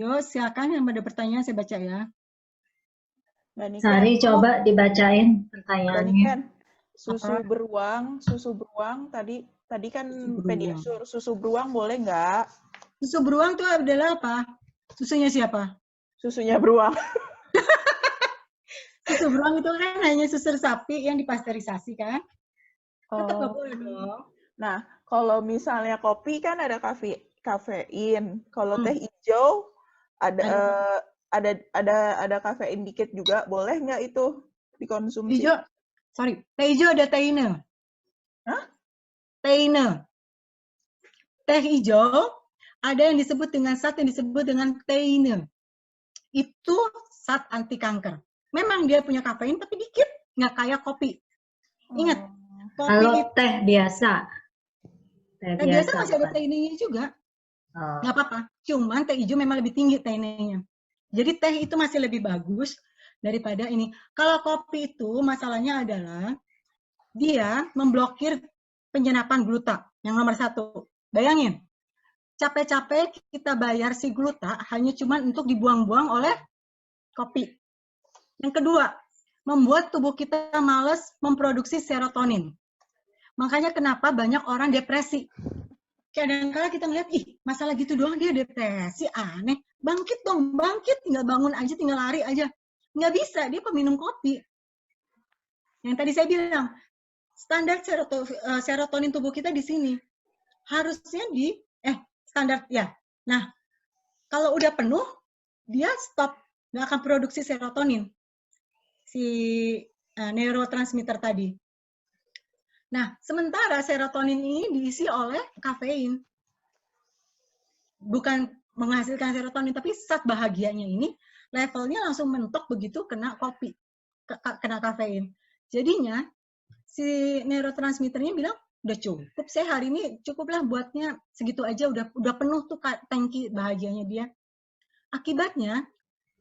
Yo, silakan yang ada pertanyaan saya baca ya. Mbak Niken, Sari, coba dibacain pertanyaannya. Mbak Niken, Apa? susu beruang tadi kan Susu beruang. Pediasure, susu beruang boleh nggak? Susu beruang itu adalah apa? Susunya siapa? Susunya beruang. Susu beruang itu kan hanya susu sapi yang dipasteurisasi kan? Tetap nggak Oh. boleh dong. Nah, kalau misalnya kopi kan ada kafein. Kalau teh hijau ada kafein dikit juga. Boleh nggak itu dikonsumsi? Teh hijau ada teine. Hah? Teine. Teh hijau ada yang disebut dengan zat yang disebut dengan teine. Itu zat anti kanker. Memang dia punya kafein tapi dikit, nggak kayak kopi. Ingat, kopi kalau itu, teh biasa. Teh biasa masih ada teinenya juga. Nggak apa-apa. Cuman teh hijau memang lebih tinggi teinenya. Jadi teh itu masih lebih bagus daripada ini. Kalau kopi itu masalahnya adalah dia memblokir penyenapan gluta yang nomor 1. Bayangin, capek-capek kita bayar si gluta hanya cuma untuk dibuang-buang oleh kopi. Yang kedua, membuat tubuh kita malas memproduksi serotonin. Makanya kenapa banyak orang depresi. Kadang-kadang kita ngeliat, masalah gitu doang dia depresi, aneh. Bangkit dong, bangkit. Tinggal bangun aja, tinggal lari aja. Nggak bisa, dia peminum kopi. Yang tadi saya bilang, standar serotonin tubuh kita di sini. Harusnya standar, ya. Nah, kalau udah penuh, dia stop. Nggak akan produksi serotonin. Si neurotransmitter tadi. Nah, sementara serotonin ini diisi oleh kafein. Bukan menghasilkan serotonin, tapi zat bahagianya ini levelnya langsung mentok begitu kena kopi, kena kafein. Jadinya, si neurotransmitternya bilang, udah cukup, saya hari ini cukuplah buatnya segitu aja, udah penuh tuh tangki bahagianya dia. Akibatnya,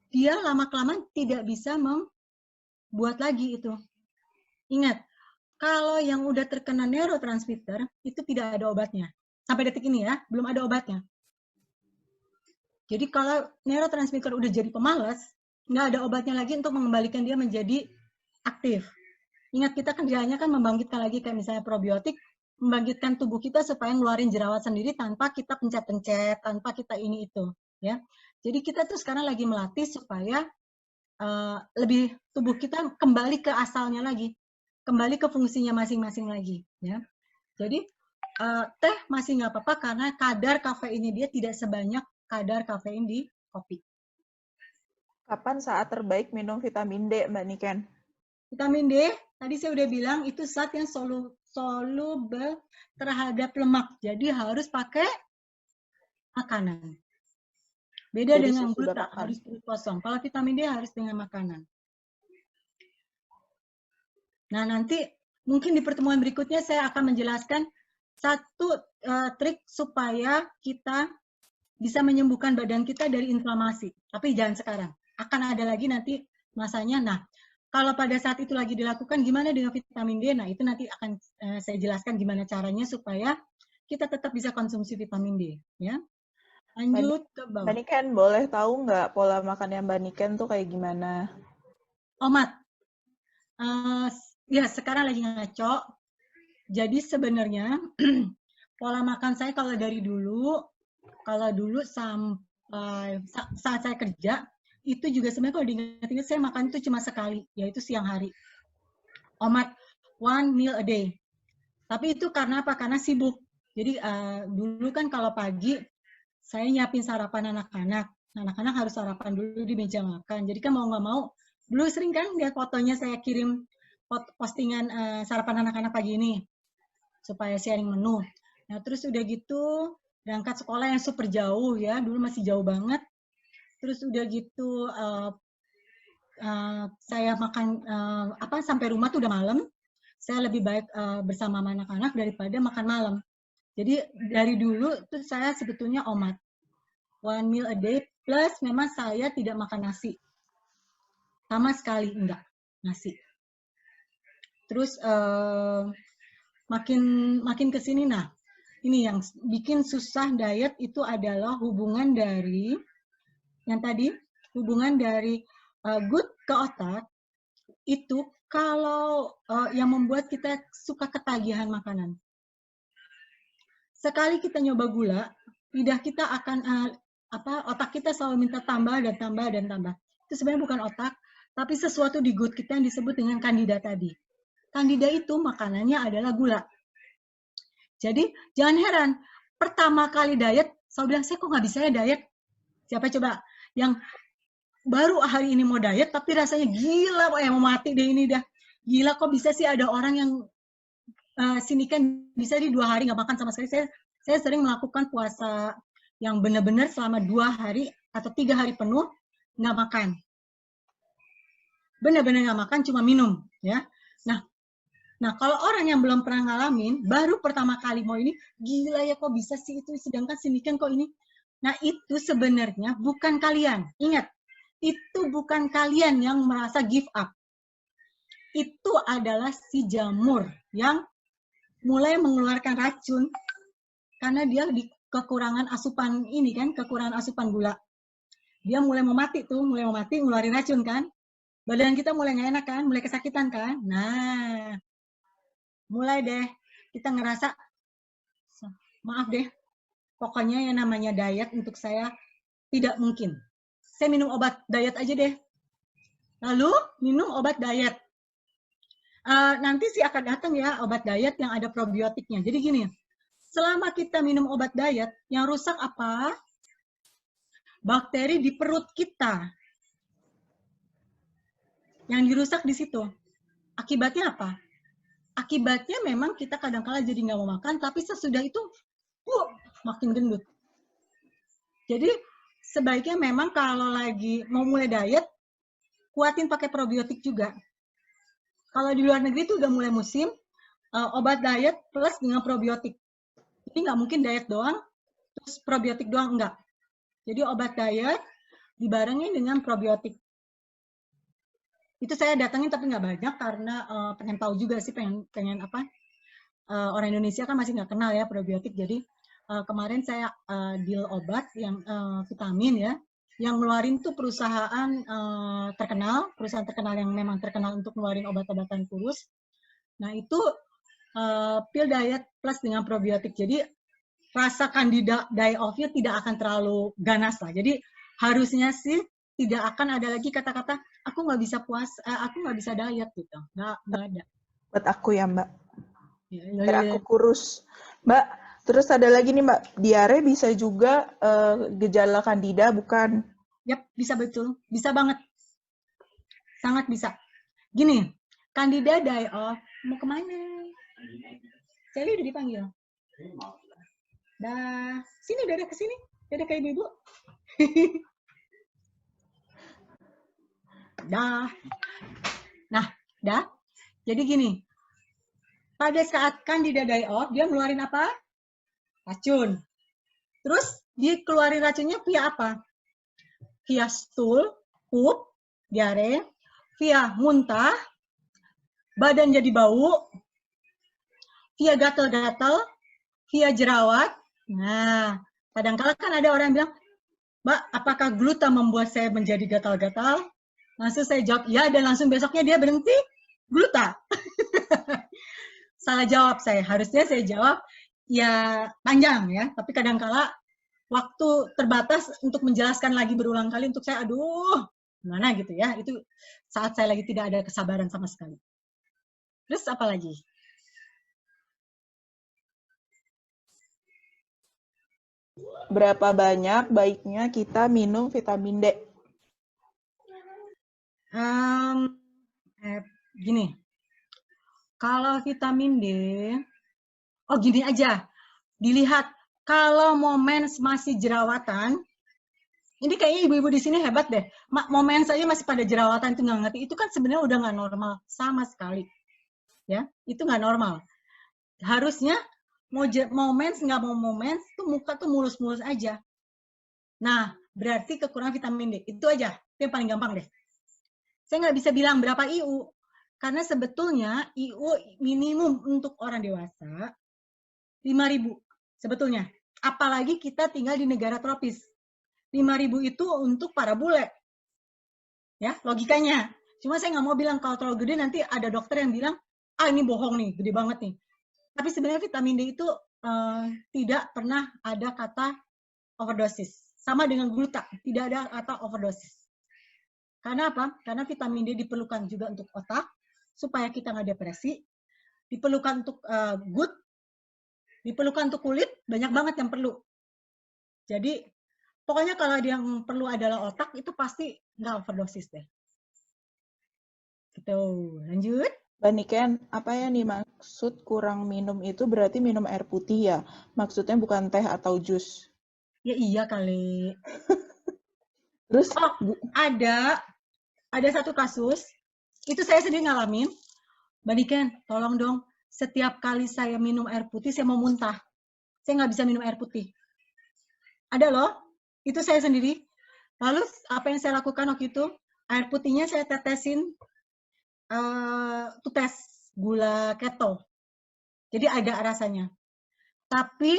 dia lama-kelamaan tidak bisa membuat lagi itu. Ingat, kalau yang udah terkena neurotransmitter, itu tidak ada obatnya. Sampai detik ini ya, belum ada obatnya. Jadi kalau neurotransmitter udah jadi pemalas, nggak ada obatnya lagi untuk mengembalikan dia menjadi aktif. Ingat, kita kerjanya kan membangkitkan lagi kayak misalnya probiotik, membangkitkan tubuh kita supaya ngeluarin jerawat sendiri tanpa kita pencet-pencet, tanpa kita ini itu. Ya. Jadi kita tuh sekarang lagi melatih supaya lebih tubuh kita kembali ke asalnya lagi, kembali ke fungsinya masing-masing lagi. Ya. Jadi teh masih nggak apa-apa karena kadar kafeinnya dia tidak sebanyak kadar kafein di kopi. Kapan saat terbaik minum vitamin D, Mbak Niken? Vitamin D, tadi saya udah bilang, itu zat yang soluble terhadap lemak. Jadi harus pakai makanan. Beda Jadi dengan gluta, makan. harus perut kosong. Kalau vitamin D harus dengan makanan. Nah, nanti mungkin di pertemuan berikutnya saya akan menjelaskan satu trik supaya kita bisa menyembuhkan badan kita dari inflamasi. Tapi jangan sekarang. Akan ada lagi nanti masanya. Nah, kalau pada saat itu lagi dilakukan, gimana dengan vitamin D? Nah, itu nanti akan saya jelaskan gimana caranya supaya kita tetap bisa konsumsi vitamin D. Ya. Lanjut ke bawah. Mbak Niken, boleh tahu nggak pola makannya Mbak Niken tuh kayak gimana? Omat. Ya, sekarang lagi ngaco. Jadi sebenarnya pola makan saya kalau dulu sampai saat saya kerja, itu juga sebenarnya kalau diingat-ingat saya makan itu cuma sekali, yaitu siang hari. Omat, 1 meal a day. Tapi itu karena apa? Karena sibuk. Jadi dulu kan kalau pagi, saya nyiapin sarapan anak-anak. Anak-anak harus sarapan dulu di meja makan. Jadi kan mau nggak mau, dulu sering kan lihat fotonya saya kirim postingan sarapan anak-anak pagi ini supaya sharing menu. Nah, terus udah gitu berangkat sekolah yang super jauh ya, dulu masih jauh banget. Terus udah gitu saya makan sampai rumah tuh udah malam. Saya lebih baik bersama anak-anak daripada makan malam. Jadi dari dulu tuh saya sebetulnya omat. 1 meal a day plus memang saya tidak makan nasi. Sama sekali enggak nasi. Terus makin ke sini, nah ini yang bikin susah diet itu adalah hubungan dari yang tadi hubungan dari good ke otak itu kalau yang membuat kita suka ketagihan makanan. Sekali kita nyoba gula, lidah kita akan otak kita selalu minta tambah dan tambah dan tambah. Itu sebenarnya bukan otak, tapi sesuatu di gut kita yang disebut dengan kandida tadi. Kandida itu makanannya adalah gula. Jadi jangan heran, pertama kali diet, saya bilang, saya kok nggak bisa ya diet? Siapa coba yang baru hari ini mau diet, tapi rasanya gila, mau mati deh ini dah. Gila kok bisa sih ada orang yang sini kan bisa di 2 hari nggak makan sama sekali. Saya sering melakukan puasa yang benar-benar selama 2 hari atau 3 hari penuh nggak makan. Benar-benar nggak makan, cuma minum, ya. Nah, kalau orang yang belum pernah ngalamin, baru pertama kali mau ini, gila ya kok bisa sih itu, sedangkan sini kan kok ini. Nah, itu sebenarnya bukan kalian. Ingat, itu bukan kalian yang merasa give up. Itu adalah si jamur yang mulai mengeluarkan racun karena dia di kekurangan asupan ini kan, kekurangan asupan gula. Dia mulai mau mati, ngeluarin racun kan. Badan kita mulai nggak enak kan, mulai kesakitan kan. Nah, mulai deh kita ngerasa, maaf deh, pokoknya yang namanya diet untuk saya tidak mungkin. Saya minum obat diet aja deh. Lalu minum obat diet. Nanti sih akan datang ya obat diet yang ada probiotiknya. Jadi gini, selama kita minum obat diet, yang rusak apa? Bakteri di perut kita. Yang dirusak di situ. Akibatnya apa? Akibatnya memang kita kadang-kala jadi nggak mau makan, tapi sesudah itu makin gendut. Jadi sebaiknya memang kalau lagi mau mulai diet, kuatin pakai probiotik juga. Kalau di luar negeri itu udah mulai musim, obat diet plus dengan probiotik. Jadi nggak mungkin diet doang, terus probiotik doang, enggak. Jadi obat diet dibarengin dengan probiotik. Itu saya datangin tapi nggak banyak karena pengen tahu juga sih, pengen apa, orang Indonesia kan masih nggak kenal ya probiotik. Jadi kemarin saya deal obat yang vitamin ya, yang ngeluarin tuh perusahaan terkenal yang memang terkenal untuk ngeluarin obat-obatan kurus. Nah itu pill diet plus dengan probiotik. Jadi rasa candida die-off-nya tidak akan terlalu ganas lah. Jadi harusnya sih tidak akan ada lagi kata-kata aku nggak bisa aku nggak bisa diet gitu. Nggak ada. Buat aku ya Mbak. Biar aku kurus. Mbak, terus ada lagi nih Mbak, diare bisa juga gejala kandida bukan? Yap, bisa betul. Bisa banget. Sangat bisa. Gini, Candida die-off, mau kemana? Sally udah dipanggil. Dah, sini udah ada kesini. Udah ada kayak ibu. Dah. Nah, dah. Jadi gini, pada saat Candida die-off, dia ngeluarin apa? Racun. Terus dia keluarin racunnya via apa? Via stool, pup, diare, via muntah, badan jadi bau, via gatal-gatal, via jerawat. Nah, kadang-kala kan ada orang yang bilang, Mbak, apakah gluta membuat saya menjadi gatal-gatal? Langsung saya jawab, ya, dan langsung besoknya dia berhenti, gluta. Salah jawab saya. Harusnya saya jawab, ya panjang ya, tapi kadang-kala waktu terbatas untuk menjelaskan lagi berulang kali untuk saya, aduh, gimana gitu ya. Itu saat saya lagi tidak ada kesabaran sama sekali. Terus apa lagi? Berapa banyak baiknya kita minum vitamin D? Gini, kalau vitamin D, gini aja, dilihat kalau momen masih jerawatan, ini kayaknya ibu-ibu di sini hebat deh, momen saja masih pada jerawatan itu nggak ngerti, itu kan sebenarnya udah nggak normal sama sekali, ya, itu nggak normal. Harusnya mau mens nggak mau mens tuh muka tuh mulus-mulus aja. Nah, berarti kekurangan vitamin D. Itu aja, itu yang paling gampang deh. Saya nggak bisa bilang berapa IU, karena sebetulnya IU minimum untuk orang dewasa 5.000 sebetulnya. Apalagi kita tinggal di negara tropis. 5.000 itu untuk para bule. Ya, logikanya. Cuma saya nggak mau bilang kalau terlalu gede nanti ada dokter yang bilang, ini bohong nih, gede banget nih. Tapi sebenarnya vitamin D itu tidak pernah ada kata overdosis. Sama dengan gluta, tidak ada kata overdosis. Karena apa? Karena vitamin D diperlukan juga untuk otak, supaya kita nggak depresi, diperlukan untuk gut, diperlukan untuk kulit, banyak banget yang perlu. Jadi, pokoknya kalau yang perlu adalah otak, itu pasti nggak overdosis deh. Gitu, lanjut. Mbak Niken, apa yang dimaksud kurang minum itu berarti minum air putih ya? Maksudnya bukan teh atau jus? Ya iya kali. Terus, ada satu kasus, itu saya sendiri ngalamin. Mbak Niken, tolong dong, setiap kali saya minum air putih, saya mau muntah. Saya nggak bisa minum air putih. Ada loh, itu saya sendiri. Lalu apa yang saya lakukan waktu itu, air putihnya saya tetesin tes gula keto. Jadi ada rasanya. Tapi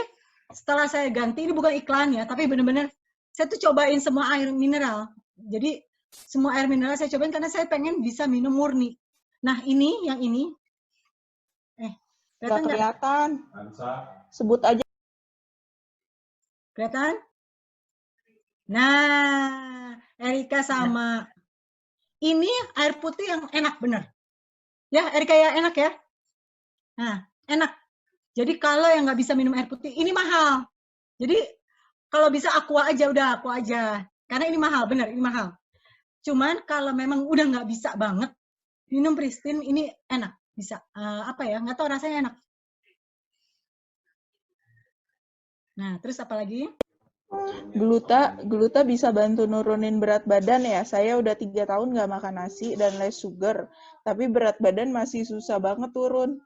setelah saya ganti, ini bukan iklan ya, tapi benar-benar saya tuh cobain semua air mineral. Jadi semua air mineral saya cobain karena saya pengen bisa minum murni. Nah ini, yang ini, nggak kelihatan. Sebut aja. Kelihatan? Nah, Erika sama. Ini air putih yang enak, bener. Ya, Erika ya enak ya. Nah, enak. Jadi kalau yang nggak bisa minum air putih, ini mahal. Jadi kalau bisa aqua aja, udah aqua aja. Karena ini mahal, bener, ini mahal. Cuman kalau memang udah nggak bisa banget, minum Pristine ini enak. Bisa, apa ya, nggak tahu rasanya enak. Nah, terus apa lagi? Gluta bisa bantu nurunin berat badan ya. Saya udah 3 tahun nggak makan nasi dan less sugar. Tapi berat badan masih susah banget turun.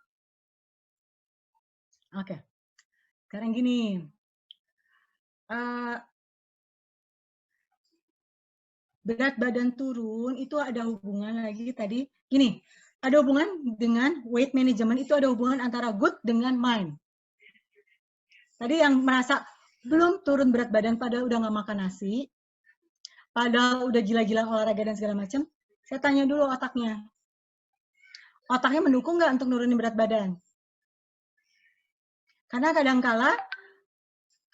Oke. Sekarang gini. Berat badan turun itu ada hubungan lagi tadi. Gini, ada hubungan dengan weight management, itu ada hubungan antara gut dengan mind. Tadi yang merasa belum turun berat badan padahal udah nggak makan nasi, padahal udah gila-gilaan olahraga dan segala macam, saya tanya dulu otaknya. Otaknya mendukung nggak untuk nurunin berat badan? Karena kadangkala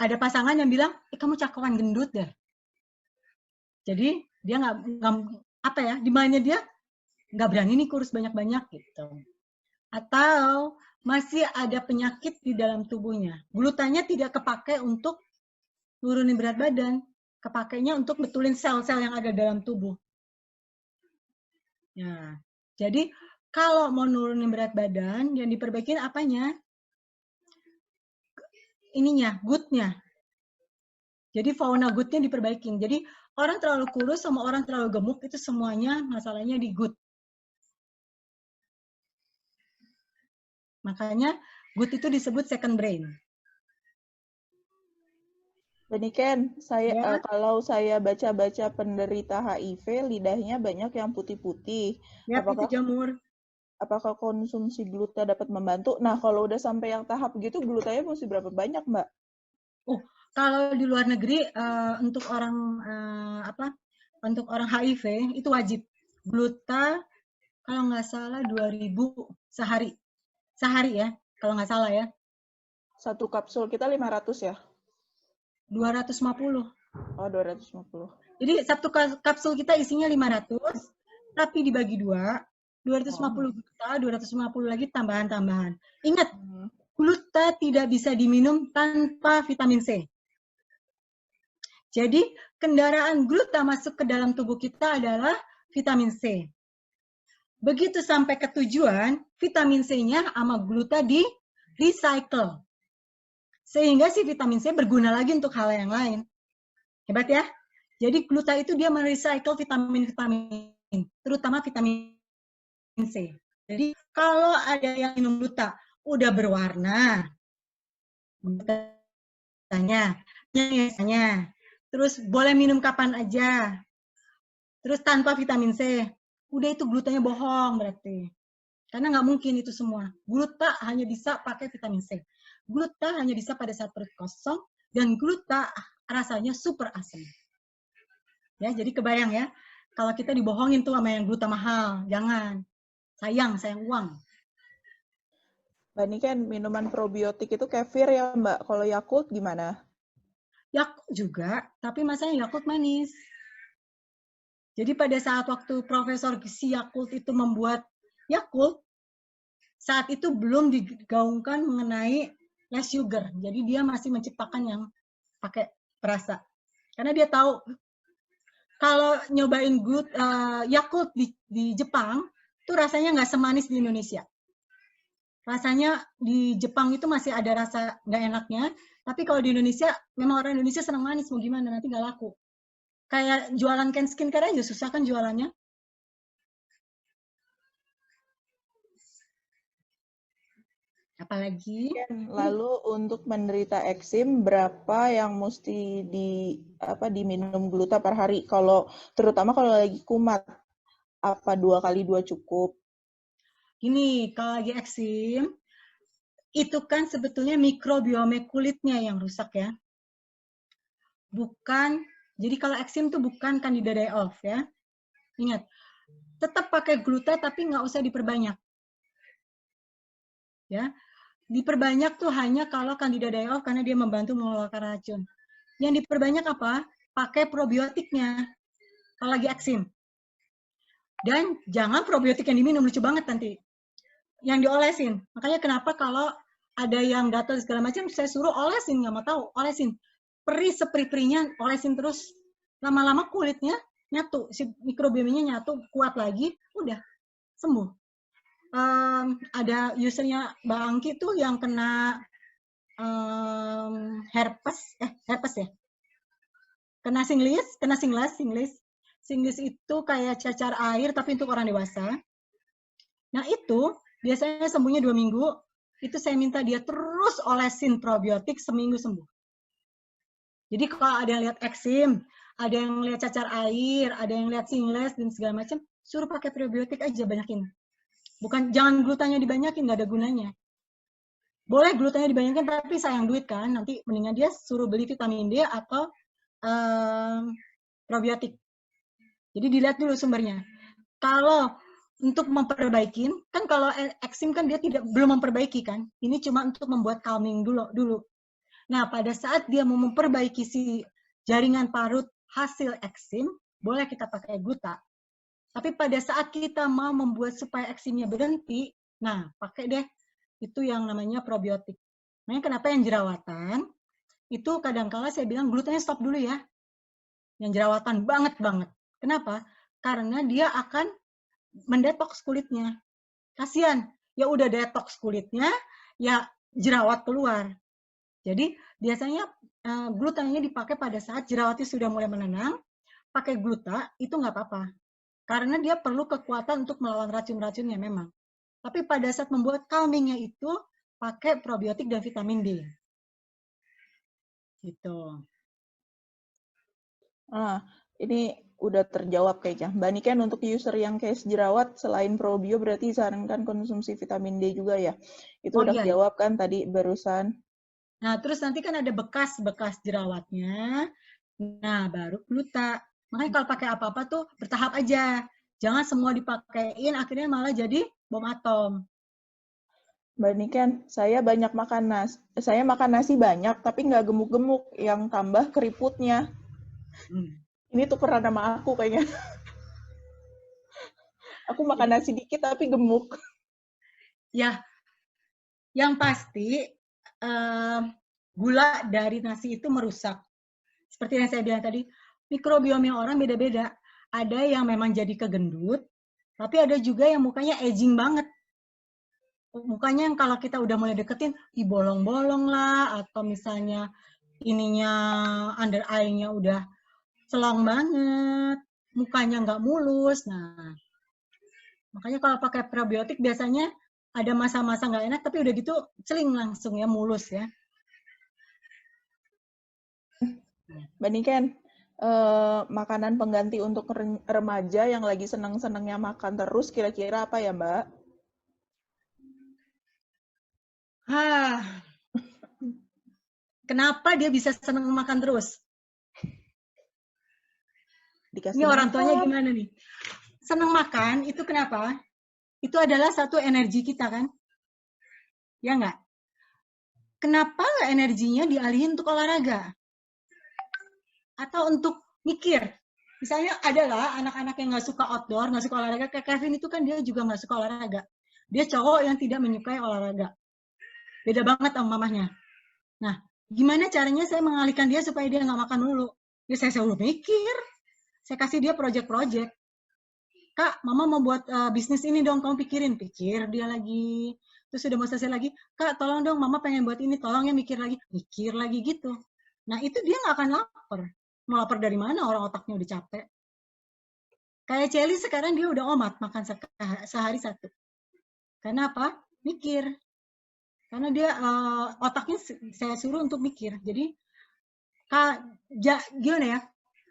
ada pasangan yang bilang, kamu cakepan gendut deh. Jadi dia nggak apa ya, di mindnya dia nggak berani nih kurus banyak-banyak gitu. Atau masih ada penyakit di dalam tubuhnya. Glutanya tidak kepake untuk nurunin berat badan, kepakainya untuk betulin sel-sel yang ada dalam tubuh. Ya, jadi kalau mau nurunin berat badan, yang diperbaikin apanya? Ininya, gutnya. Jadi fauna gutnya diperbaikin. Jadi orang terlalu kurus sama orang terlalu gemuk itu semuanya masalahnya di gut. Makanya gut itu disebut second brain. Beniken, Ya. kalau saya baca-baca penderita HIV, lidahnya banyak yang putih-putih. Ya, itu jamur. Apakah konsumsi gluta dapat membantu? Nah, kalau udah sampai yang tahap gitu, glutanya mesti berapa banyak, Mbak? Kalau di luar negeri untuk orang untuk orang HIV itu wajib gluta kalau nggak salah 2.000 sehari. Sehari ya, kalau nggak salah ya. Satu kapsul kita 500 ya? 250. Oh, 250. Jadi satu kapsul kita isinya 500, tapi dibagi 2, 250 gluta, 250 lagi tambahan-tambahan. Ingat, gluta tidak bisa diminum tanpa vitamin C. Jadi, kendaraan gluta masuk ke dalam tubuh kita adalah vitamin C. Begitu sampai ke tujuan, vitamin C-nya sama gluta di recycle. Sehingga si vitamin C berguna lagi untuk hal yang lain. Hebat ya? Jadi gluta itu dia merecycle vitamin-vitamin, terutama vitamin C. Jadi kalau ada yang minum gluta udah berwarna, glutanya, terus boleh minum kapan aja, terus tanpa vitamin C, udah itu glutanya bohong berarti. Karena nggak mungkin itu semua. Gluta hanya bisa pakai vitamin C. Gluta hanya bisa pada saat perut kosong, dan gluta rasanya super asam. Ya, jadi kebayang ya, kalau kita dibohongin tuh sama yang gluta mahal, jangan. Sayang uang. Mbak ini kan minuman probiotik itu kefir ya Mbak. Kalau Yakult gimana? Yakult juga, tapi masanya Yakult manis. Jadi pada saat waktu Profesor Gizi Yakult itu membuat Yakult, saat itu belum digaungkan mengenai less sugar. Jadi dia masih menciptakan yang pakai perasa. Karena dia tahu kalau nyobain Yakult di Jepang, itu rasanya nggak semanis di Indonesia. Rasanya di Jepang itu masih ada rasa nggak enaknya, tapi kalau di Indonesia, memang orang Indonesia senang manis, mau gimana, nanti nggak laku. Kayak jualan Ken Skincare aja susah kan jualannya. Apalagi Lalu untuk menderita eksim berapa yang mesti diminum gluta per hari? Terutama kalau lagi kumat, apa 2 kali 2 cukup? gini, kalau lagi eksim, itu kan sebetulnya mikrobiome kulitnya yang rusak ya. Bukan, jadi kalau eksim tuh bukan Candida day-off ya. Ingat, tetap pakai gluta tapi nggak usah diperbanyak. Ya, diperbanyak tuh hanya kalau Candida day-off karena dia membantu mengeluarkan racun. Yang diperbanyak apa? Pakai probiotiknya kalau lagi eksim. Dan jangan probiotik yang diminum, lucu banget nanti. Yang diolesin. Makanya kenapa kalau ada yang gatal segala macam, saya suruh olesin, nggak mau tahu, olesin. Perih seperi-perinya, olesin terus. Lama-lama kulitnya nyatu, si mikrobiomnya nyatu, kuat lagi, udah sembuh. Ada usernya Mbak Angki tuh yang kena herpes ya, kena singles itu kayak cacar air tapi untuk orang dewasa. Nah itu biasanya sembuhnya 2 minggu, itu saya minta dia terus olesin probiotik seminggu sembuh. Jadi kalau ada yang lihat eksim, ada yang lihat cacar air, ada yang lihat singles dan segala macam, suruh pakai probiotik aja banyakin. Jangan glutanya dibanyakin, nggak ada gunanya. Boleh glutanya dibanyakin tapi sayang duit kan, nanti mendingan dia suruh beli vitamin D atau probiotik. Jadi dilihat dulu sumbernya. Kalau untuk memperbaikin, kan kalau eksim kan dia belum memperbaiki kan. Ini cuma untuk membuat calming dulu. Nah, pada saat dia mau memperbaiki si jaringan parut hasil eksim, boleh kita pakai gluta. Tapi pada saat kita mau membuat supaya eksimnya berhenti, nah pakai deh itu yang namanya probiotik. Makanya kenapa yang jerawatan, itu kadang-kala saya bilang glutanya stop dulu ya. Yang jerawatan banget. Kenapa? Karena dia akan mendetoks kulitnya. Kasihan, ya udah detoks kulitnya, ya jerawat keluar. Jadi biasanya glutanya dipakai pada saat jerawatnya sudah mulai menenang, pakai gluta itu nggak apa-apa. Karena dia perlu kekuatan untuk melawan racun-racunnya memang. Tapi pada saat membuat calmingnya itu, pakai probiotik dan vitamin D. Gitu. Ini udah terjawab kayaknya. Mbak Niken untuk user yang case jerawat, selain probio berarti disarankan konsumsi vitamin D juga ya? Itu udah iya. jawab kan tadi barusan? Nah, terus nanti kan ada bekas-bekas jerawatnya. Nah, baru gluta. Makanya kalau pakai apa-apa tuh bertahap aja. Jangan semua dipakein, akhirnya malah jadi bom atom. Mbak Niken, saya makan nasi banyak, tapi nggak gemuk-gemuk, yang tambah keriputnya. Ini tukeran sama aku kayaknya. Aku makan nasi dikit tapi gemuk. Ya, yang pasti gula dari nasi itu merusak. Seperti yang saya bilang tadi, mikrobiomnya orang beda-beda. Ada yang memang jadi kegendut, tapi ada juga yang mukanya aging banget. Mukanya yang kalau kita udah mulai deketin, bolong-bolong lah, atau misalnya ininya under eye-nya udah celong banget, mukanya nggak mulus. Nah, makanya kalau pakai probiotik biasanya ada masa-masa nggak enak, tapi udah gitu celing langsung ya, mulus ya. Mbak Niken, makanan pengganti untuk remaja yang lagi senang-senangnya makan terus, kira-kira apa ya Mbak? Kenapa dia bisa senang makan terus? Dikasih Ini orang tuanya manfaat. gimana nih? Senang makan, itu kenapa? Itu adalah satu energi kita kan? Ya nggak? Kenapa nggak energinya dialihin untuk olahraga? Atau untuk mikir? Misalnya adalah anak-anak yang nggak suka outdoor, nggak suka olahraga. Kayak Kevin itu kan dia juga nggak suka olahraga. Dia cowok yang tidak menyukai olahraga. Beda banget sama mamahnya. Nah, gimana caranya saya mengalihkan dia supaya dia nggak makan dulu? Ya saya selalu mikir. Saya kasih dia project-project. Kak, mama mau buat bisnis ini dong, kamu pikirin. Pikir dia lagi. Terus sudah mau selesai lagi, Kak tolong dong, mama pengen buat ini, tolong ya mikir lagi gitu. Nah itu dia nggak akan lapar. Mau lapar dari mana, orang otaknya udah capek. Kayak Celi sekarang dia udah omat makan sehari satu. Karena apa? Mikir. Karena dia otaknya saya suruh untuk mikir. Jadi gimana ya?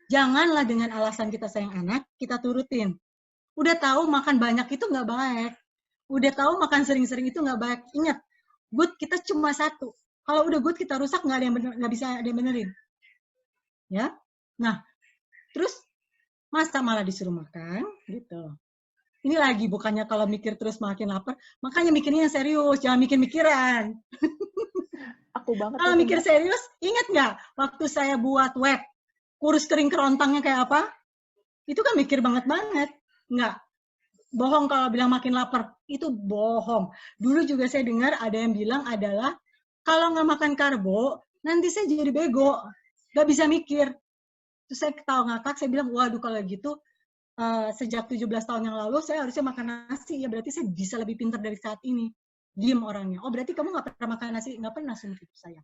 Janganlah dengan alasan kita sayang anak, kita turutin. Udah tahu makan banyak itu nggak baik. Udah tahu makan sering-sering itu nggak baik. Ingat, good kita cuma satu. Kalau udah good kita rusak, nggak ada yang bener, nggak bisa ada yang benerin. Ya, nah terus masa malah disuruh makan gitu. Ini lagi bukannya kalau mikir terus makin lapar, makanya mikirnya yang serius, jangan mikir-mikiran. Aku banget. Kalau mikir serius, ingat nggak waktu saya buat web, kurus kering kerontangnya kayak apa? Itu kan mikir banget. Nggak. Bohong kalau bilang makin lapar. Itu bohong. Dulu juga saya dengar ada yang bilang adalah, kalau nggak makan karbo, nanti saya jadi bego. Nggak bisa mikir. Terus saya ketawa ngakak, saya bilang, waduh kalau gitu, sejak 17 tahun yang lalu, saya harusnya makan nasi. Ya berarti saya bisa lebih pintar dari saat ini. Diem orangnya. Oh berarti kamu nggak pernah makan nasi? Nggak pernah seumur hidup saya.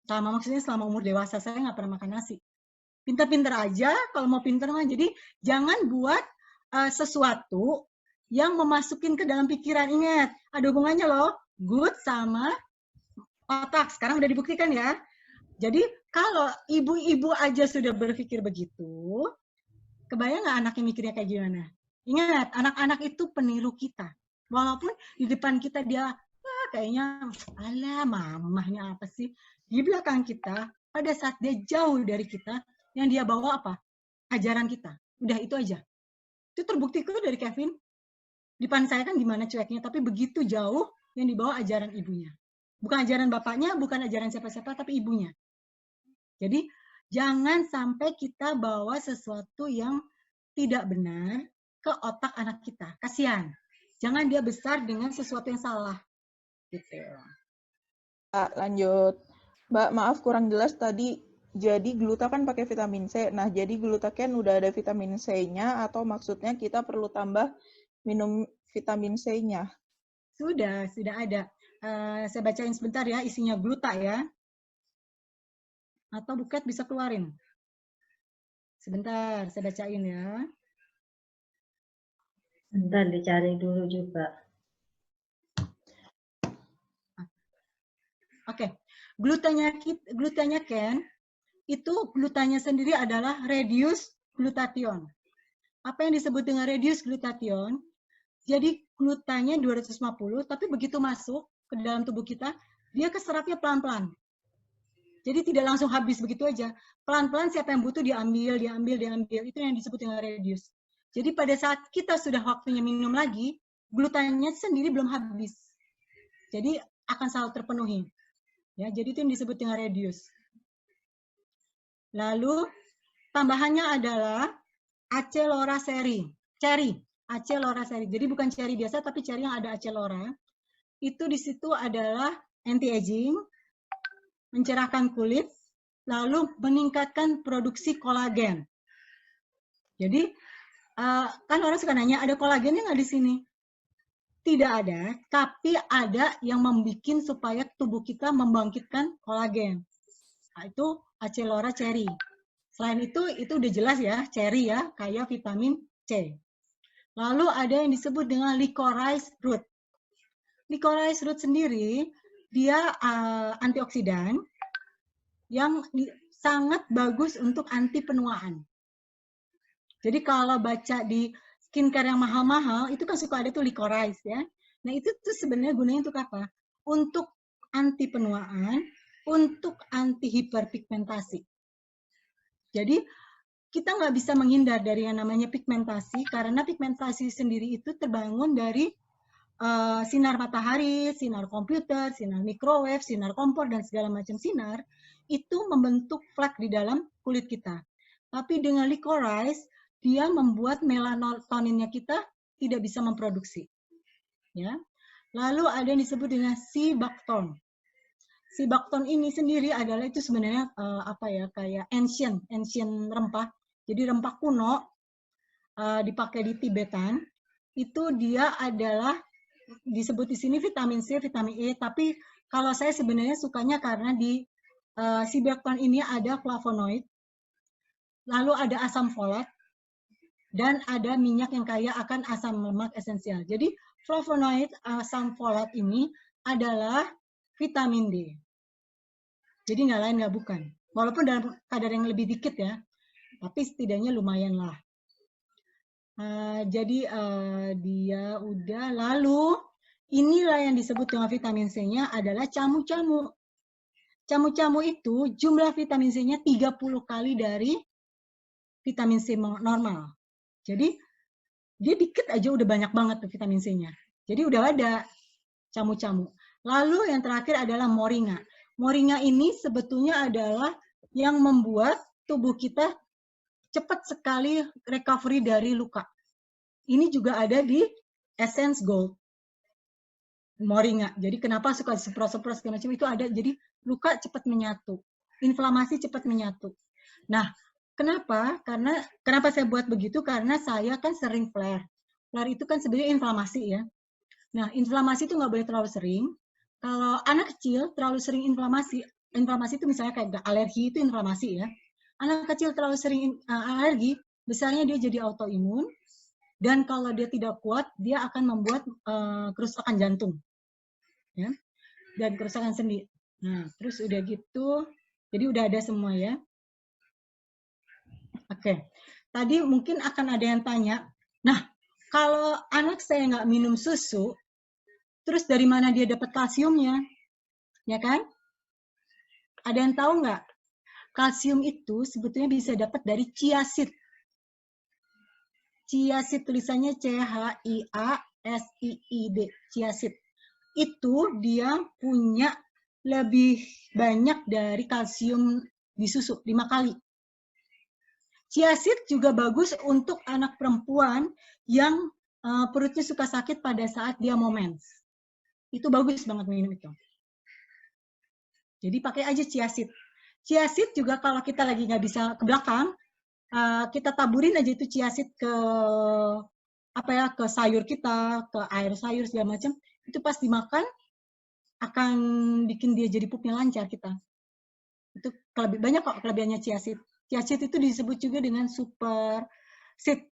Maksudnya selama umur dewasa, saya nggak pernah makan nasi. Pintar-pintar aja, kalau mau pintar mah. Jadi jangan buat sesuatu yang memasukin ke dalam pikiran. Ingat, ada hubungannya loh, good sama otak. Sekarang udah dibuktikan ya. Jadi kalau ibu-ibu aja sudah berpikir begitu, kebayang nggak anaknya mikirnya kayak gimana? Ingat, anak-anak itu peniru kita. Walaupun di depan kita dia, kayaknya, alah mamahnya apa sih? Di belakang kita, pada saat dia jauh dari kita, yang dia bawa apa? Ajaran kita. Udah itu aja. Itu terbukti kok dari Kevin. Di depan saya kan gimana cueknya, tapi begitu jauh yang dibawa ajaran ibunya. Bukan ajaran bapaknya, bukan ajaran siapa-siapa, tapi ibunya. Jadi jangan sampai kita bawa sesuatu yang tidak benar ke otak anak kita. Kasihan. Jangan dia besar dengan sesuatu yang salah. Gitu. Lanjut. Mbak, maaf kurang jelas tadi. Jadi gluta kan pakai vitamin C. Nah, jadi glutaken udah ada vitamin C-nya atau maksudnya kita perlu tambah minum vitamin C-nya? Sudah ada. Saya bacain sebentar ya, isinya gluta ya. Atau Buket bisa keluarin. Sebentar, saya bacain ya. Bentar dicari dulu juga. Oke. Glutathione itu glutanya sendiri adalah reduced glutathione. Apa yang disebut dengan reduced glutathione? Jadi glutanya 250, tapi begitu masuk ke dalam tubuh kita, dia keserapnya pelan-pelan. Jadi tidak langsung habis begitu aja. Pelan-pelan siapa yang butuh diambil. Itu yang disebut dengan reduce. Jadi pada saat kita sudah waktunya minum lagi, glutannya sendiri belum habis. Jadi akan selalu terpenuhi. Ya, jadi itu yang disebut dengan reduce. Lalu tambahannya adalah Achelora cherry. Achelora cherry. Jadi bukan cherry biasa, tapi cherry yang ada Achelora. Itu di situ adalah anti-aging, mencerahkan kulit, lalu meningkatkan produksi kolagen. Jadi, kan orang suka nanya, ada kolagennya nggak di sini? Tidak ada, tapi ada yang membuat supaya tubuh kita membangkitkan kolagen. Nah, itu Achelora cherry. Selain itu udah jelas ya, cherry ya, kayak vitamin C. Lalu ada yang disebut dengan licorice root. Licorice root sendiri, dia antioksidan yang sangat bagus untuk anti penuaan. Jadi kalau baca di skincare yang mahal-mahal, itu kan suka ada tuh licorice ya. Nah itu tuh sebenarnya gunanya untuk apa? Untuk anti penuaan, untuk anti hiperpigmentasi. Jadi kita nggak bisa menghindar dari yang namanya pigmentasi, karena pigmentasi sendiri itu terbangun dari sinar matahari, sinar komputer, sinar microwave, sinar kompor, dan segala macam sinar, itu membentuk flek di dalam kulit kita. Tapi dengan licorice, dia membuat melatoninnya kita tidak bisa memproduksi. Ya. Lalu ada yang disebut dengan Cibacton. Cibacton ini sendiri adalah itu sebenarnya kayak ancient rempah. Jadi rempah kuno dipakai di Tibetan. Itu dia adalah disebut di sini vitamin C, vitamin E, tapi kalau saya sebenarnya sukanya karena di Cibacton ini ada flavonoid, lalu ada asam folat, dan ada minyak yang kaya akan asam lemak esensial. Jadi flavonoid, asam folat ini adalah vitamin D. Jadi nggak lain nggak bukan. Walaupun dalam kadar yang lebih dikit ya, tapi setidaknya lumayan lah. Jadi dia udah. Lalu inilah yang disebut dengan vitamin C-nya adalah camu-camu. Camu-camu itu jumlah vitamin C-nya 30 kali dari vitamin C normal. Jadi dia dikit aja udah banyak banget tuh vitamin C-nya. Jadi udah ada camu-camu. Lalu yang terakhir adalah moringa. Moringa ini sebetulnya adalah yang membuat tubuh kita cepat sekali recovery dari luka. Ini juga ada di Essence Gold. Moringa. Jadi kenapa suka semprot-semprot segala macam itu ada. Jadi luka cepat menyatu. Inflamasi cepat menyatu. Nah, kenapa? Kenapa saya buat begitu? Karena saya kan sering flare. Flare itu kan sebenarnya inflamasi ya. Nah, inflamasi itu nggak boleh terlalu sering. Kalau anak kecil terlalu sering inflamasi itu misalnya kayak alergi itu inflamasi ya. Anak kecil terlalu sering alergi, misalnya dia jadi autoimun, dan kalau dia tidak kuat, dia akan membuat kerusakan jantung. Ya. Dan kerusakan sendi. Nah, terus udah gitu, jadi udah ada semua ya. Oke, tadi mungkin akan ada yang tanya, nah kalau anak saya nggak minum susu, terus dari mana dia dapat kalsiumnya? Ya kan? Ada yang tahu nggak? Kalsium itu sebetulnya bisa dapat dari chia seed. Chia seed tulisannya CHIASIID, chia seed. Itu dia punya lebih banyak dari kalsium di susu, 5 kali. Chia seed juga bagus untuk anak perempuan yang perutnya suka sakit pada saat dia mau mens. Itu bagus banget minum itu. Jadi pakai aja chia seed. Chia seed juga kalau kita lagi nggak bisa ke belakang, kita taburin aja itu chia seed ke ke sayur kita, ke air sayur segala macam. Itu pas dimakan akan bikin dia jadi pupnya lancar kita. Itu banyak kok kelebihannya chia seed. Chia seed itu disebut juga dengan super seed.